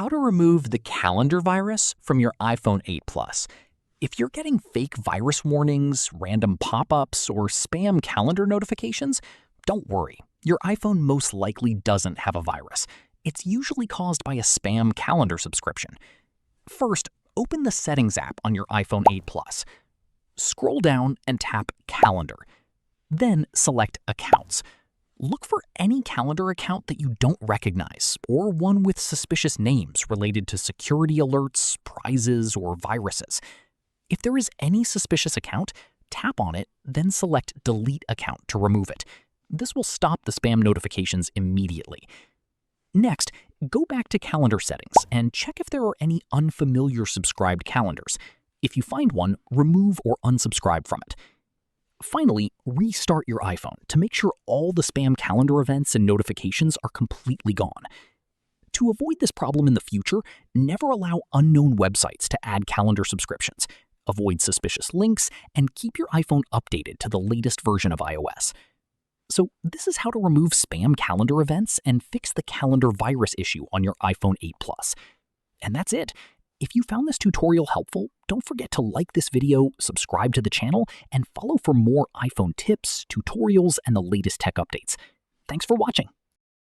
how to remove the calendar virus from your iPhone 8 Plus. If you're getting fake virus warnings, random pop-ups, or spam calendar notifications, don't worry. Your iPhone most likely doesn't have a virus. It's usually caused by a spam calendar subscription. First, open the Settings app on your iPhone 8 Plus. Scroll down and tap Calendar. Then select Accounts. Look for any calendar account that you don't recognize or one with suspicious names related to security alerts, prizes, or viruses. If there is any suspicious account, tap on it, then select Delete Account to remove it. This will stop the spam notifications immediately. Next, go back to Calendar Settings and check if there are any unfamiliar subscribed calendars. If you find one, remove or unsubscribe from it. Finally, restart your iPhone to make sure all the spam calendar events and notifications are completely gone. To avoid this problem in the future, never allow unknown websites to add calendar subscriptions. Avoid suspicious links and keep your iPhone updated to the latest version of iOS. So this is how to remove spam calendar events and fix the calendar virus issue on your iPhone 8 Plus. And that's it. If you found this tutorial helpful, don't forget to like this video, subscribe to the channel, and follow for more iPhone tips, tutorials, and the latest tech updates. Thanks for watching.